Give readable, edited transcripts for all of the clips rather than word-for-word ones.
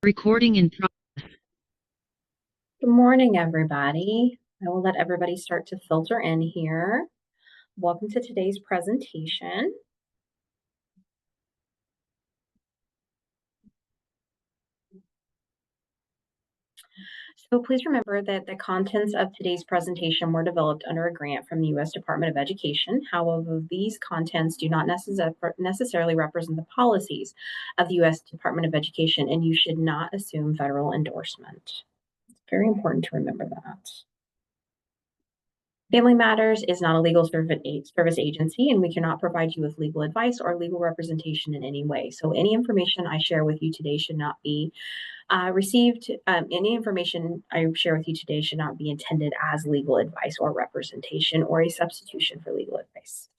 Recording in progress. Good morning, everybody. I will let everybody start to filter in here. Welcome to today's presentation. So please remember that the contents of today's presentation were developed under a grant from the U.S. Department of Education. However, these contents do not necessarily represent the policies of the U.S. Department of Education, and you should not assume federal endorsement. It's very important to remember that. Family Matters is not a legal service agency, and we cannot provide you with legal advice or legal representation in any way. So any information I share with you today should not be any information I share with you today should not be intended as legal advice or representation or a substitution for legal advice.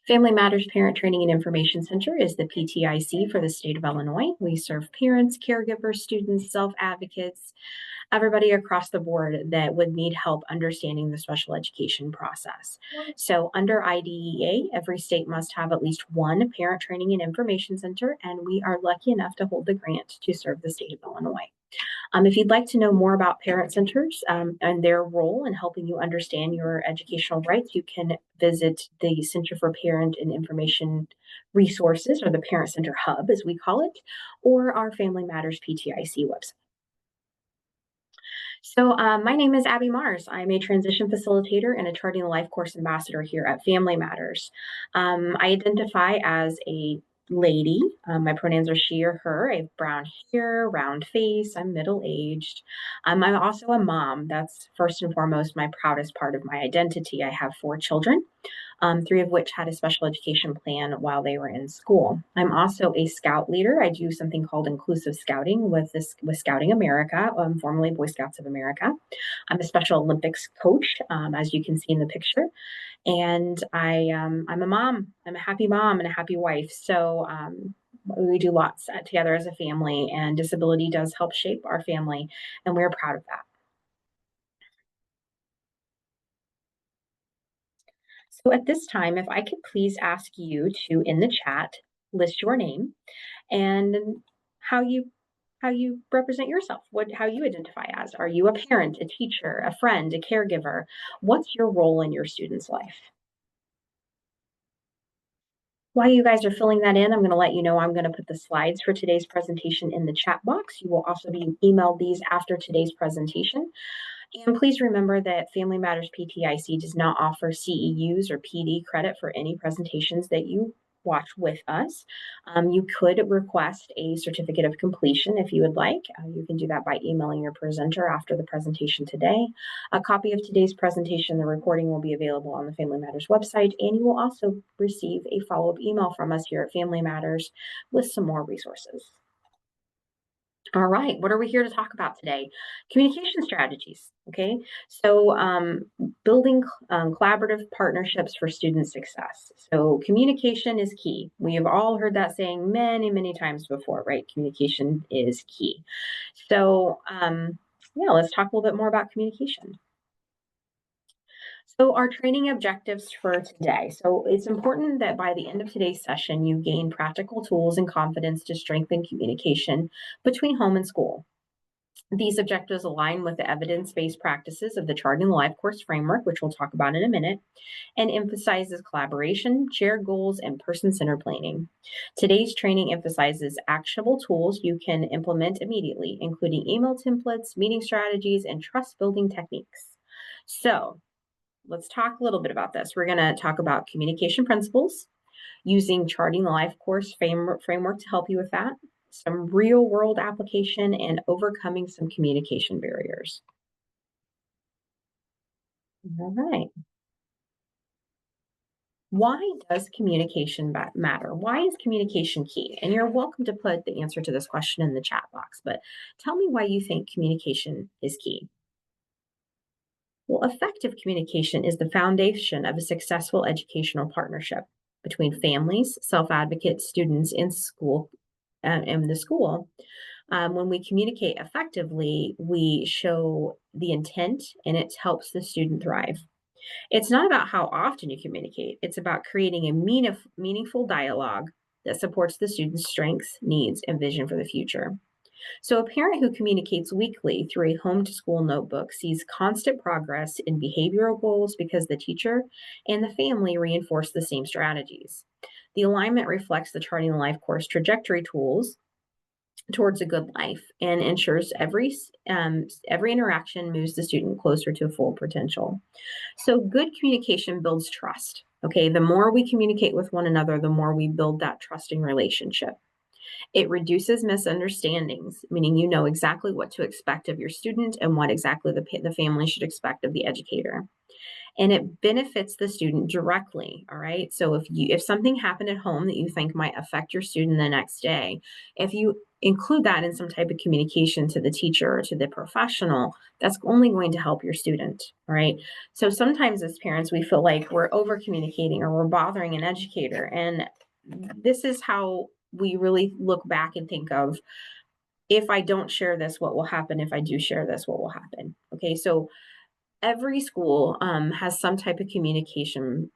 Family Matters Parent Training and Information Center is the PTIC for the state of Illinois. We serve parents, caregivers, students, self-advocates, everybody across the board that would need help understanding the special education process. So under IDEA, every state must have at least one parent training and information center, and we are lucky enough to hold the grant to serve the state of Illinois. If you'd like to know more about parent centers and their role in helping you understand your educational rights, you can visit the Center for Parent and Information Resources, or the Parent Center Hub, as we call it, or our Family Matters PTIC website. So my name is Abby Mars. I'm a transition facilitator and a Charting the LifeCourse ambassador here at Family Matters. I identify as a lady. My pronouns are she or her. I have brown hair, round face. I'm middle-aged. I'm also a mom. That's first and foremost my proudest part of my identity. I have 4 children. 3 of which had a special education plan while they were in school. I'm also a scout leader. I do something called inclusive scouting with Scouting America, formerly Boy Scouts of America. I'm a Special Olympics coach, as you can see in the picture. And I'm a mom. I'm a happy mom and a happy wife. So we do lots together as a family, and disability does help shape our family, and we're proud of that. So at this time, if I could please ask you to, in the chat, list your name and how you represent yourself, how you identify as. Are you a parent, a teacher, a friend, a caregiver? What's your role in your student's life? While you guys are filling that in, I'm going to let you know I'm going to put the slides for today's presentation in the chat box. You will also be emailed these after today's presentation. And please remember that Family Matters PTIC does not offer CEUs or PD credit for any presentations that you watch with us. You could request a certificate of completion if you would like. You can do that by emailing your presenter after the presentation today. A copy of today's presentation, the recording, will be available on the Family Matters website, and you will also receive a follow-up email from us here at Family Matters with some more resources. All right, what are we here to talk about today? Communication strategies, okay? So building collaborative partnerships for student success. So communication is key. We have all heard that saying many, many times before, right? Communication is key. So yeah, let's talk a little bit more about communication. So our training objectives for today. So it's important that by the end of today's session, you gain practical tools and confidence to strengthen communication between home and school. These objectives align with the evidence-based practices of the Charting the LifeCourse framework, which we'll talk about in a minute, and emphasizes collaboration, shared goals, and person-centered planning. Today's training emphasizes actionable tools you can implement immediately, including email templates, meeting strategies, and trust-building techniques. So let's talk a little bit about this. We're going to talk about communication principles, using Charting the LifeCourse framework to help you with that, some real-world application, and overcoming some communication barriers. All right. Why does communication matter? Why is communication key? And you're welcome to put the answer to this question in the chat box, but tell me why you think communication is key. Well, effective communication is the foundation of a successful educational partnership between families, self-advocates, students, and the school. When we communicate effectively, we show the intent, and it helps the student thrive. It's not about how often you communicate. It's about creating a meaningful dialogue that supports the student's strengths, needs, and vision for the future. So, a parent who communicates weekly through a home to school notebook sees constant progress in behavioral goals because the teacher and the family reinforce the same strategies. The alignment reflects the Charting the Life course trajectory tools towards a good life and ensures every interaction moves the student closer to full potential. So, good communication builds trust. Okay, the more we communicate with one another, the more we build that trusting relationship. It reduces misunderstandings, meaning you know exactly what to expect of your student and what exactly the family should expect of the educator. And it benefits the student directly. All right. So if something happened at home that you think might affect your student the next day, if you include that in some type of communication to the teacher or to the professional, that's only going to help your student. All right. So sometimes as parents, we feel like we're over communicating or we're bothering an educator. And this is how we really look back and think of, if I don't share this, what will happen? If I do share this, what will happen? Okay. So every school has some type of communication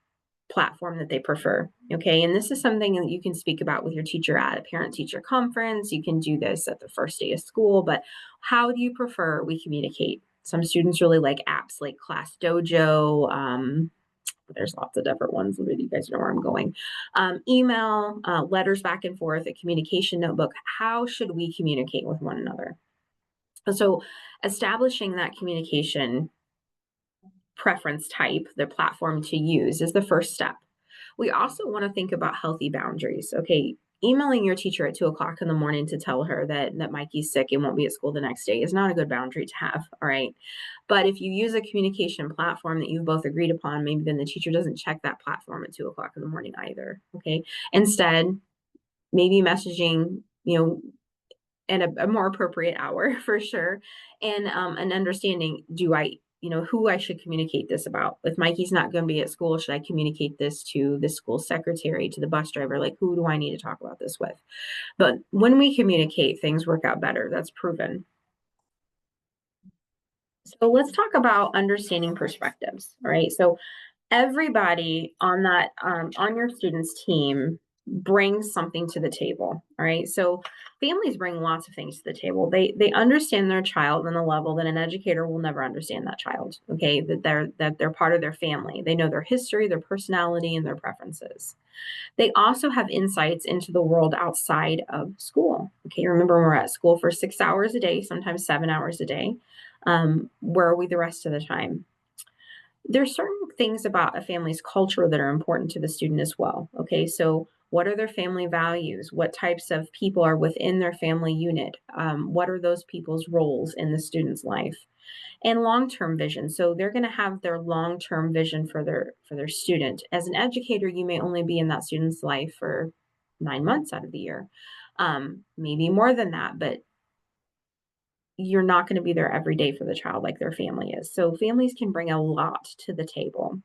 platform that they prefer. Okay. And this is something that you can speak about with your teacher at a parent teacher conference. You can do this at the first day of school, but how do you prefer we communicate? Some students really like apps like Class Dojo. There's lots of different ones. You guys know where I'm going. Email, letters back and forth, a communication notebook. How should we communicate with one another? So establishing that communication preference type, the platform to use, is the first step. We also want to think about healthy boundaries. Okay, emailing your teacher at 2 o'clock in the morning to tell her that Mikey's sick and won't be at school the next day is not a good boundary to have. All right. But if you use a communication platform that you've both agreed upon, maybe then the teacher doesn't check that platform at 2 o'clock in the morning either. Okay. Instead, maybe messaging, in a more appropriate hour for sure. And an understanding, who I should communicate this about. If Mikey's not going to be at school, should I communicate this to the school secretary, to the bus driver? Like, who do I need to talk about this with? But when we communicate, things work out better. That's proven. So let's talk about understanding perspectives. All right. So everybody on that on your student's team brings something to the table. All right. So families bring lots of things to the table. They understand their child on a level that an educator will never understand that child. Okay, that they're part of their family. They know their history, their personality, and their preferences. They also have insights into the world outside of school. Okay, remember, we're at school for 6 hours a day, sometimes 7 hours a day. Where are we the rest of the time? There's certain things about a family's culture that are important to the student as well. Okay, so what are their family values? What types of people are within their family unit? What are those people's roles in the student's life? And long-term vision. So they're going to have their long-term vision for their student. As an educator, you may only be in that student's life for 9 months out of the year, maybe more than that, but you're not going to be there every day for the child like their family is. So families can bring a lot to the table,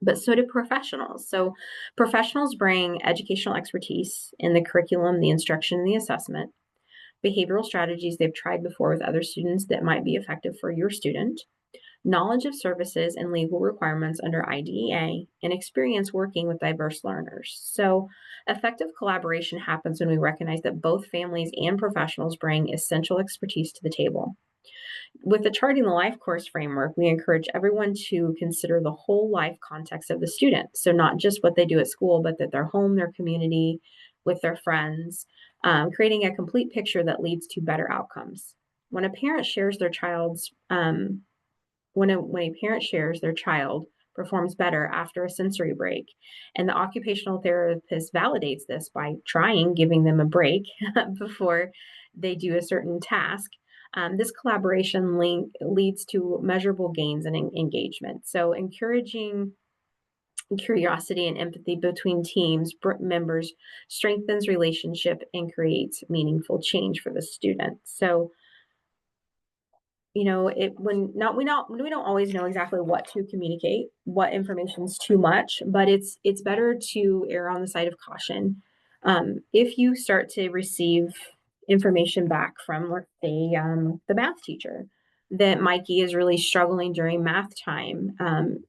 but so do professionals. So professionals bring educational expertise in the curriculum, the instruction, and the assessment, behavioral strategies they've tried before with other students that might be effective for your student, knowledge of services and legal requirements under IDEA, and experience working with diverse learners. So effective collaboration happens when we recognize that both families and professionals bring essential expertise to the table. With the Charting the Life course framework, we encourage everyone to consider the whole life context of the student. So not just what they do at school, but that their home, their community, with their friends, creating a complete picture that leads to better outcomes. When a parent shares their child's when a parent shares their child performs better after a sensory break, and the occupational therapist validates this by giving them a break before they do a certain task, this collaboration leads to measurable gains in engagement. So encouraging curiosity and empathy between teams members strengthens relationship and creates meaningful change for the student. So we don't always know exactly what to communicate, what information is too much, but it's better to err on the side of caution. If you start to receive information back from, let's say, the math teacher, that Mikey is really struggling during math time,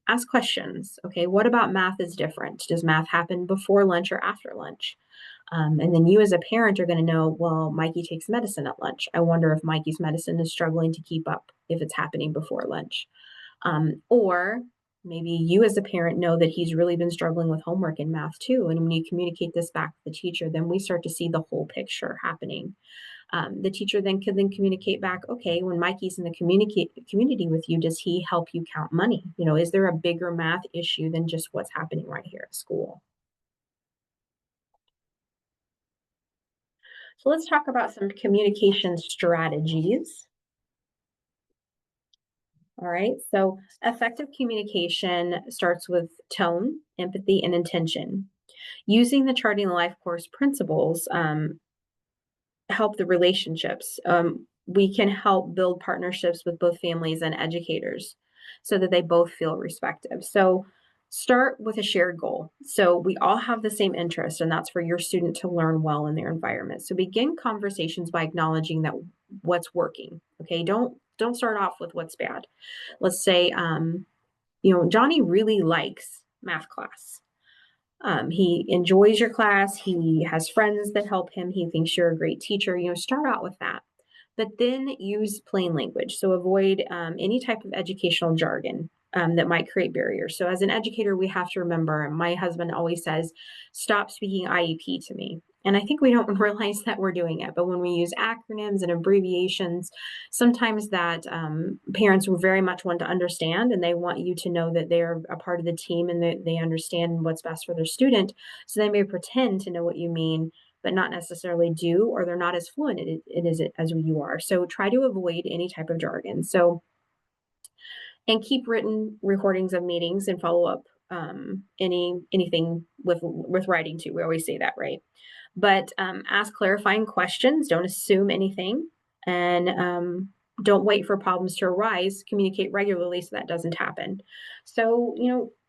ask questions. Okay, what about math is different? Does math happen before lunch or after lunch? And then you as a parent are going to know, well, Mikey takes medicine at lunch. I wonder if Mikey's medicine is struggling to keep up if it's happening before lunch. Or maybe you as a parent know that he's really been struggling with homework and math too. And when you communicate this back to the teacher, then we start to see the whole picture happening. The teacher then can then communicate back, okay, when Mikey's in the community with you, does he help you count money? Is there a bigger math issue than just what's happening right here at school? So let's talk about some communication strategies. All right, so effective communication starts with tone, empathy, and intention. Using the Charting the LifeCourse principles help the relationships. We can help build partnerships with both families and educators so that they both feel respected. So start with a shared goal. So we all have the same interest, and that's for your student to learn well in their environment. So begin conversations by acknowledging that what's working. Okay, don't start off with what's bad. Let's say, Johnny really likes math class. He enjoys your class. He has friends that help him. He thinks you're a great teacher. Start out with that, but then use plain language. So avoid any type of educational jargon that might create barriers. So as an educator, we have to remember, my husband always says, stop speaking IEP to me. And I think we don't realize that we're doing it. But when we use acronyms and abbreviations, sometimes that parents will very much want to understand, and they want you to know that they're a part of the team and that they understand what's best for their student. So they may pretend to know what you mean, but not necessarily do, or they're not as fluent in it as you are. So try to avoid any type of jargon. And keep written recordings of meetings and follow up anything with writing too. We always say that, right? But ask clarifying questions. Don't assume anything, and don't wait for problems to arise. Communicate regularly so that doesn't happen. So,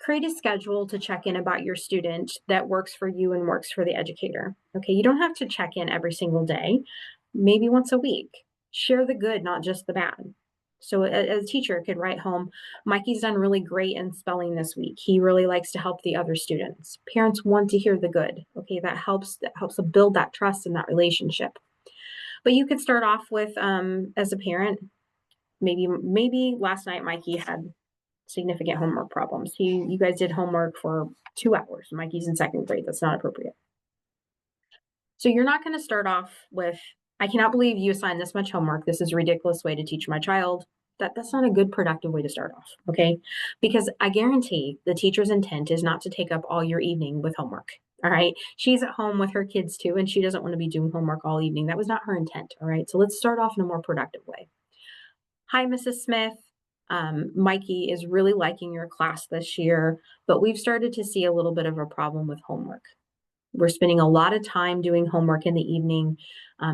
create a schedule to check in about your student that works for you and works for the educator. Okay, you don't have to check in every single day, maybe once a week. Share the good, not just the bad. So a teacher could write home, Mikey's done really great in spelling this week. He really likes to help the other students. Parents want to hear the good. Okay, that helps to build that trust in that relationship. But you could start off with, as a parent, maybe last night Mikey had significant homework problems. You guys did homework for 2 hours. Mikey's in second grade. That's not appropriate. So you're not going to start off with, I cannot believe you assigned this much homework. This is a ridiculous way to teach my child. That's not a good productive way to start off, okay? Because I guarantee the teacher's intent is not to take up all your evening with homework, all right? She's at home with her kids too, and she doesn't want to be doing homework all evening. That was not her intent, all right? So let's start off in a more productive way. Hi, Mrs. Smith. Mikey is really liking your class this year, but we've started to see a little bit of a problem with homework. We're spending a lot of time doing homework in the evening.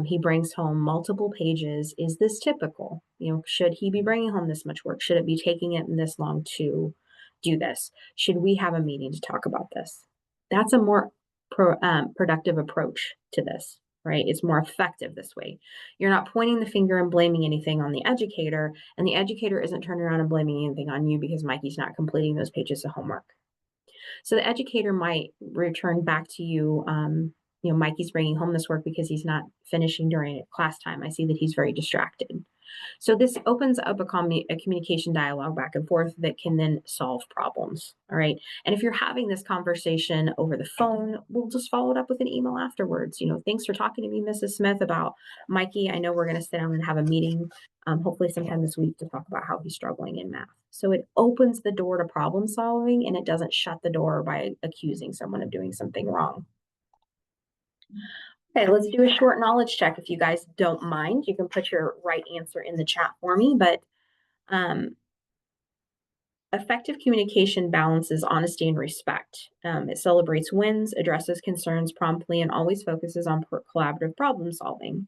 He brings home multiple pages. Is this typical? Should he be bringing home this much work? Should it be taking it this long to do this? Should we have a meeting to talk about this? That's a more productive approach to this, right? It's more effective this way. You're not pointing the finger and blaming anything on the educator, and the educator isn't turning around and blaming anything on you because Mikey's not completing those pages of homework. So the educator might return back to you, Mikey's bringing home this work because he's not finishing during class time. I see that he's very distracted. So this opens up a communication dialogue back and forth that can then solve problems, all right? And if you're having this conversation over the phone, we'll just follow it up with an email afterwards. Thanks for talking to me, Mrs. Smith, about Mikey. I know we're going to sit down and have a meeting, hopefully sometime this week, to talk about how he's struggling in math. So it opens the door to problem solving, and it doesn't shut the door by accusing someone of doing something wrong. Okay, let's do a short knowledge check. If you guys don't mind, you can put your right answer in the chat for me, but effective communication balances honesty and respect. It celebrates wins, addresses concerns promptly, and always focuses on collaborative problem solving.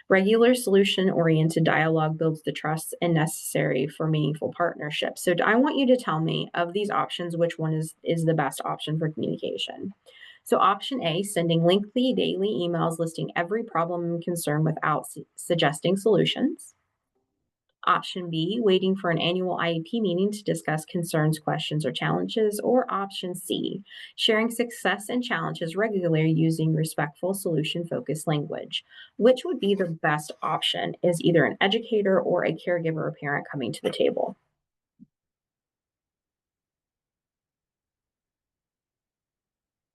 Regular solution-oriented dialogue builds the trust and necessary for meaningful partnerships. So I want you to tell me, of these options, which one is the best option for communication. So option A, sending lengthy daily emails listing every problem and concern without suggesting solutions. Option B, waiting for an annual IEP meeting to discuss concerns, questions, or challenges. Or option C, sharing success and challenges regularly using respectful, solution-focused language. Which would be the best option? Is either an educator or a caregiver or parent coming to the table?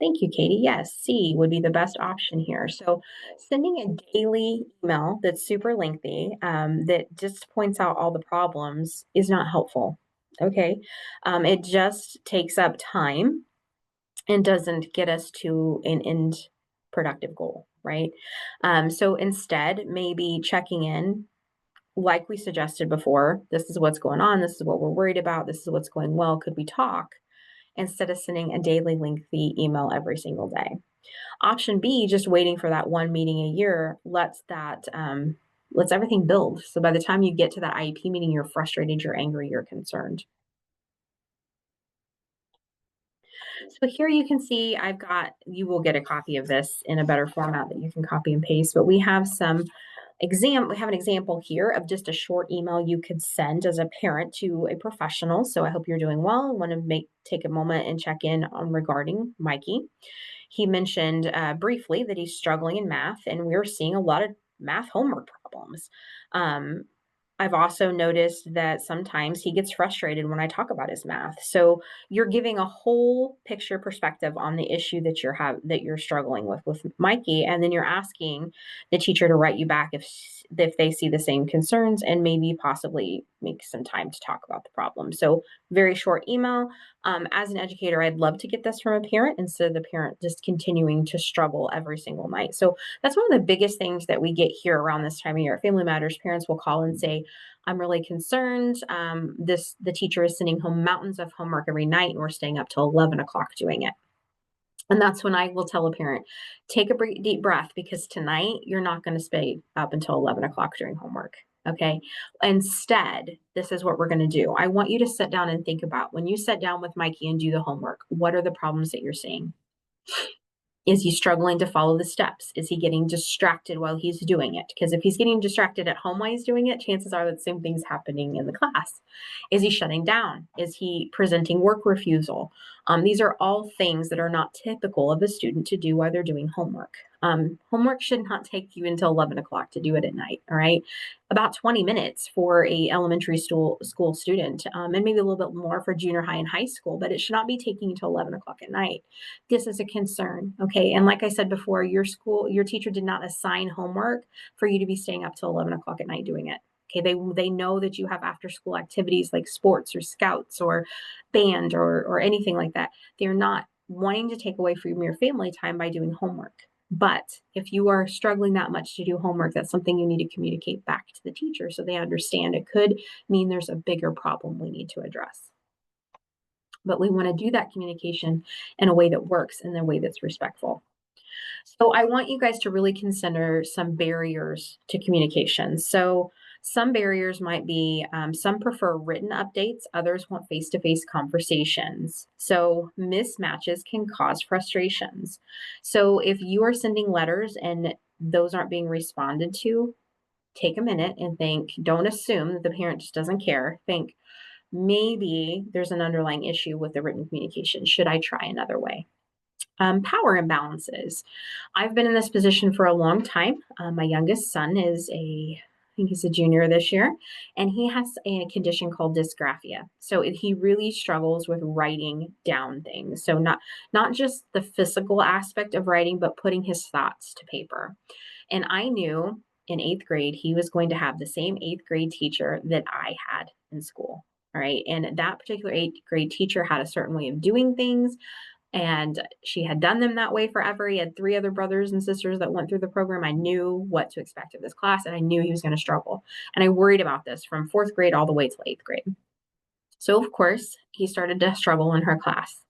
Thank you, Katie. Yes, C would be the best option here. So, sending a daily email that's super lengthy, that just points out all the problems is not helpful. Okay. It just takes up time and doesn't get us to an end productive goal, right? So, instead, maybe checking in, like we suggested before, this is what's going on, this is what we're worried about, this is what's going well, could we talk? Instead of sending a daily lengthy email every single day. Option B, just waiting for that one meeting a year, lets everything build. So by the time you get to that IEP meeting, you're frustrated, you're angry, you're concerned. So here you can see you will get a copy of this in a better format that you can copy and paste, but we have an example here of just a short email you could send as a parent to a professional. So I hope you're doing well. I want to take a moment and check in on regarding Mikey. He mentioned briefly that he's struggling in math, and we're seeing a lot of math homework problems. Um, I've also noticed that sometimes he gets frustrated when I talk about his math. So you're giving a whole picture perspective on the issue that you're struggling with Mikey, and then you're asking the teacher to write you back if they see the same concerns and maybe possibly make some time to talk about the problem. So very short email. As an educator, I'd love to get this from a parent instead of the parent just continuing to struggle every single night. So that's one of the biggest things that we get here around this time of year at Family Matters. Parents will call and say, I'm really concerned. The teacher is sending home mountains of homework every night, and we're staying up till 11 o'clock doing it. And that's when I will tell a parent, take a deep breath, because tonight you're not going to stay up until 11 o'clock doing homework. Okay. Instead, this is what we're going to do. I want you to sit down and think about, when you sit down with Mikey and do the homework, what are the problems that you're seeing? Is he struggling to follow the steps? Is he getting distracted while he's doing it? Because if he's getting distracted at home while he's doing it, chances are that the same thing's happening in the class. Is he shutting down? Is he presenting work refusal? These are all things that are not typical of a student to do while they're doing homework. Homework should not take you until 11 o'clock to do it at night, all right? About 20 minutes for a elementary school student, and maybe a little bit more for junior high and high school, but it should not be taking until 11 o'clock at night. This is a concern, okay? And like I said before, your teacher did not assign homework for you to be staying up till 11 o'clock at night doing it. Okay, they know that you have after school activities like sports or scouts or band or anything like that. They're not wanting to take away from your family time by doing homework. But if you are struggling that much to do homework, that's something you need to communicate back to the teacher so they understand. It could mean there's a bigger problem we need to address. But we want to do that communication in a way that works, in a way that's respectful. So I want you guys to really consider some barriers to communication. So some barriers might be, some prefer written updates, others want face-to-face conversations. So mismatches can cause frustrations. So if you are sending letters and those aren't being responded to, take a minute and think. Don't assume that the parent just doesn't care. Think, maybe there's an underlying issue with the written communication. Should I try another way? Power imbalances. I've been in this position for a long time. My youngest son I think he's a junior this year, and he has a condition called dysgraphia. So he really struggles with writing down things. So not just the physical aspect of writing, but putting his thoughts to paper. And I knew in eighth grade he was going to have the same eighth grade teacher that I had in school. All right. And that particular eighth grade teacher had a certain way of doing things, and she had done them that way forever. He had 3 other brothers and sisters that went through the program. I knew what to expect of this class, and I knew he was going to struggle. And I worried about this from 4th grade all the way to 8th grade. So, of course, he started to struggle in her class.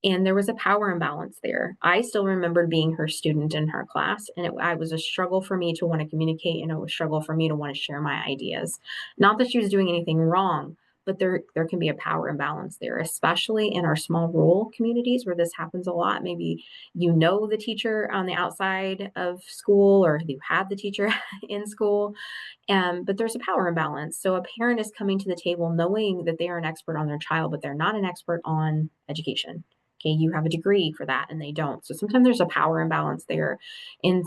And there was a power imbalance there. I still remembered being her student in her class, and it was a struggle for me to want to communicate, and it was a struggle for me to want to share my ideas. Not that she was doing anything wrong, but there can be a power imbalance there, especially in our small rural communities where this happens a lot. Maybe you know the teacher on the outside of school, or you had the teacher in school, but there's a power imbalance. So a parent is coming to the table knowing that they are an expert on their child, but they're not an expert on education. Okay, you have a degree for that and they don't. So sometimes there's a power imbalance there, and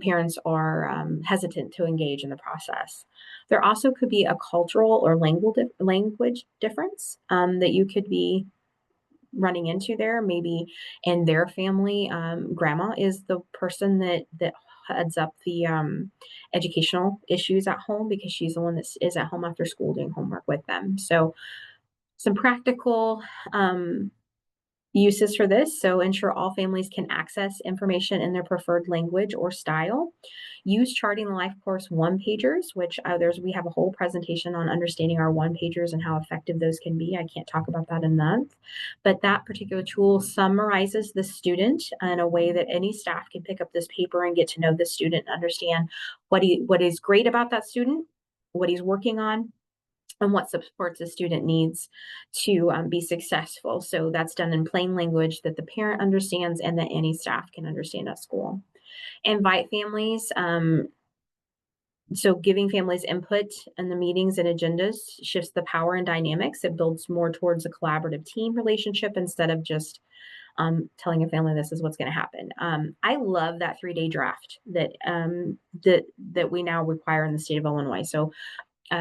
parents are hesitant to engage in the process. There also could be a cultural or language difference that you could be running into there. Maybe in their family, grandma is the person that heads up the educational issues at home, because she's the one that is at home after school doing homework with them. So some practical uses for this. So ensure all families can access information in their preferred language or style. Use Charting the Life Course one-pagers, which we have a whole presentation on understanding our one-pagers and how effective those can be. I can't talk about that enough, but that particular tool summarizes the student in a way that any staff can pick up this paper and get to know the student and understand what is great about that student, what he's working on, and what supports the student needs to be successful. So that's done in plain language that the parent understands and that any staff can understand at school. Invite families. So giving families input in the meetings and agendas shifts the power and dynamics. It builds more towards a collaborative team relationship instead of just telling a family this is what's going to happen. I love that 3-day draft that we now require in the state of Illinois. So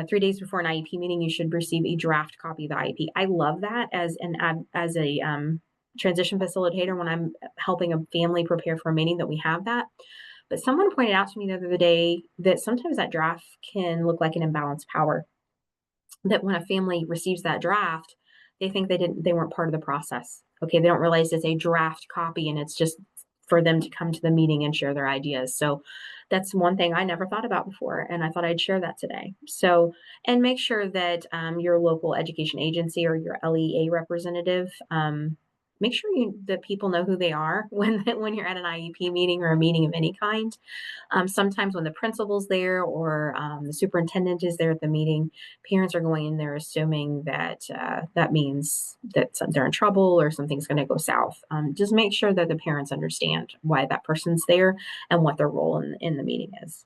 3 days before an IEP meeting, you should receive a draft copy of the IEP. I love that as a transition facilitator when I'm helping a family prepare for a meeting, that we have that. But someone pointed out to me the other day that sometimes that draft can look like an imbalanced power. That when a family receives that draft, they think they weren't part of the process. Okay, they don't realize it's a draft copy and it's just for them to come to the meeting and share their ideas. So that's one thing I never thought about before, and I thought I'd share that today. So, and make sure that your local education agency or your LEA representative, make sure that people know who they are when you're at an IEP meeting or a meeting of any kind. Sometimes when the principal's there or the superintendent is there at the meeting, parents are going in there assuming that that means that they're in trouble or something's going to go south. Just make sure that the parents understand why that person's there and what their role in the meeting is.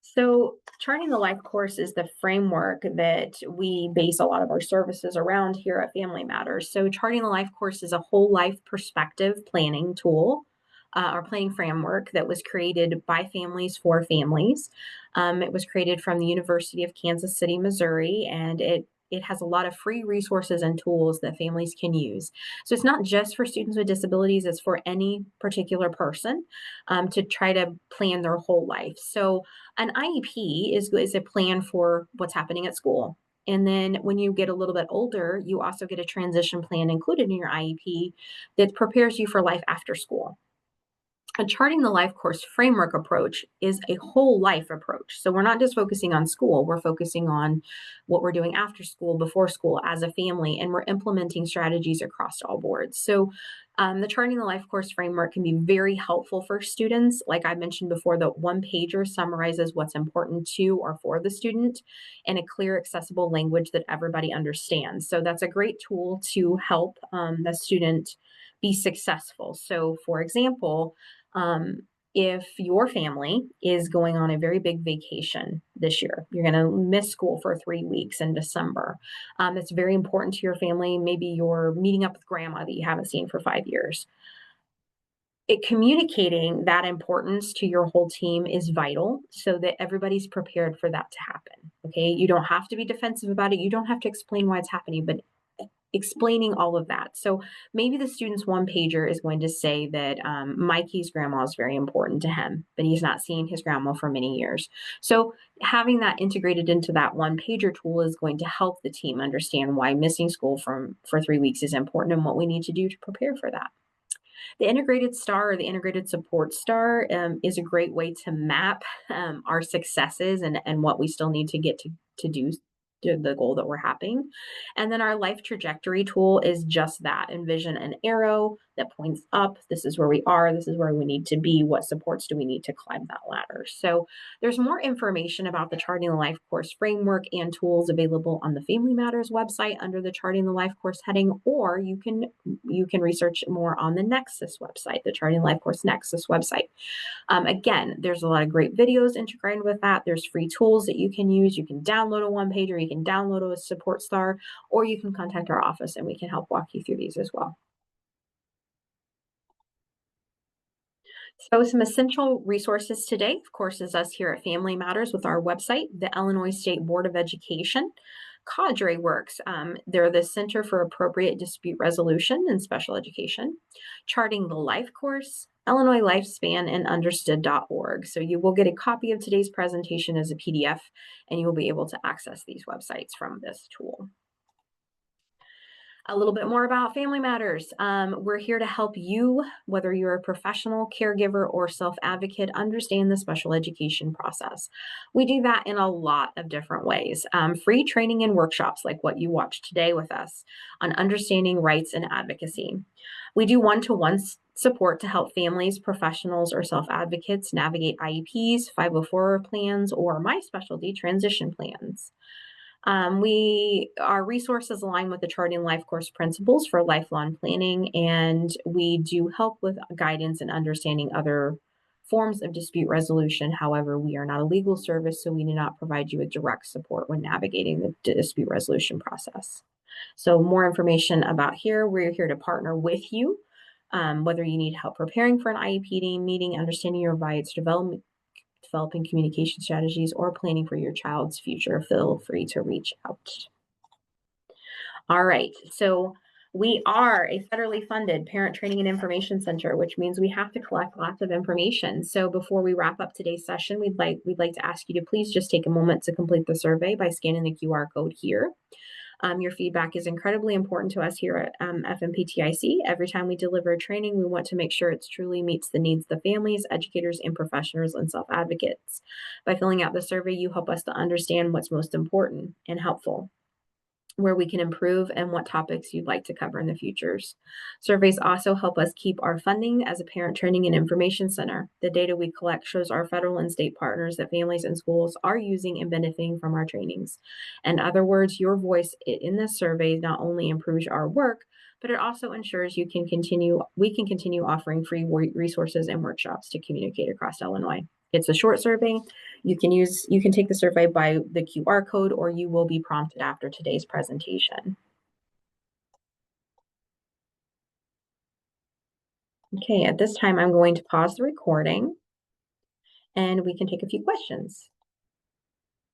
So Charting the Life Course is the framework that we base a lot of our services around here at Family Matters. So Charting the Life Course is a whole life perspective planning tool, or planning framework that was created by families for families. It was created from the University of Kansas City, Missouri, and it has a lot of free resources and tools that families can use. So it's not just for students with disabilities, it's for any particular person to try to plan their whole life. So an IEP is a plan for what's happening at school. And then when you get a little bit older, you also get a transition plan included in your IEP that prepares you for life after school. A Charting the Life Course framework approach is a whole life approach. So we're not just focusing on school, we're focusing on what we're doing after school, before school, as a family, and we're implementing strategies across all boards. So the Charting the Life Course framework can be very helpful for students. Like I mentioned before, the one-pager summarizes what's important to or for the student in a clear, accessible language that everybody understands. So that's a great tool to help the student be successful. So for example, if your family is going on a very big vacation this year, you're going to miss school for 3 weeks in December. It's very important to your family. Maybe you're meeting up with grandma that you haven't seen for 5 years. Communicating that importance to your whole team is vital so that everybody's prepared for that to happen. Okay, you don't have to be defensive about it. You don't have to explain why it's happening, but explaining all of that. So maybe the student's one-pager is going to say that Mikey's grandma is very important to him, but he's not seen his grandma for many years. So having that integrated into that one-pager tool is going to help the team understand why missing school for 3 weeks is important and what we need to do to prepare for that. The integrated star, or the integrated support star, is a great way to map our successes and what we still need to get to do the goal that we're having. And then our life trajectory tool is just that. Envision an arrow that points up. This is where we are. This is where we need to be. What supports do we need to climb that ladder? So there's more information about the Charting the Life Course framework and tools available on the Family Matters website under the Charting the Life Course heading, or you can research more on the Nexus website, the Charting the Life Course Nexus website. Again, there's a lot of great videos integrated with that. There's free tools that you can use. You can download a one-pager, you can download a support star, or you can contact our office and we can help walk you through these as well. So some essential resources today, of course, is us here at Family Matters with our website, the Illinois State Board of Education. Cadre Works, they're the Center for Appropriate Dispute Resolution and Special Education. Charting the Life Course, Illinois Lifespan, and understood.org. So you will get a copy of today's presentation as a PDF, and you will be able to access these websites from this tool. A little bit more about Family Matters. We're here to help you, whether you're a professional, caregiver, or self-advocate, understand the special education process. We do that in a lot of different ways. Free training and workshops like what you watched today with us on understanding rights and advocacy. We do one-to-one support to help families, professionals, or self-advocates navigate IEPs, 504 plans, or my specialty, transition plans. Our resources align with the Charting Life Course principles for lifelong planning, and we do help with guidance and understanding other forms of dispute resolution. However, we are not a legal service, so we do not provide you with direct support when navigating the dispute resolution process. So more information about here, we're here to partner with you, whether you need help preparing for an IEP meeting, understanding your rights, developing communication strategies, or planning for your child's future, feel free to reach out. All right, so we are a federally funded parent training and information center, which means we have to collect lots of information. So before we wrap up today's session, we'd like to ask you to please just take a moment to complete the survey by scanning the QR code here. Your feedback is incredibly important to us here at FMPTIC. Every time we deliver a training, we want to make sure it truly meets the needs of the families, educators, and professionals and self-advocates. By filling out the survey, you help us to understand what's most important and helpful, where we can improve, and what topics you'd like to cover in the futures. Surveys also help us keep our funding as a parent training and information center. The data we collect shows our federal and state partners that families and schools are using and benefiting from our trainings. In other words, your voice in this survey not only improves our work, but it also ensures we can continue offering free resources and workshops to communicate across Illinois. It's a short survey. You can take the survey by the QR code, or you will be prompted after today's presentation. Okay, at this time, I'm going to pause the recording and we can take a few questions.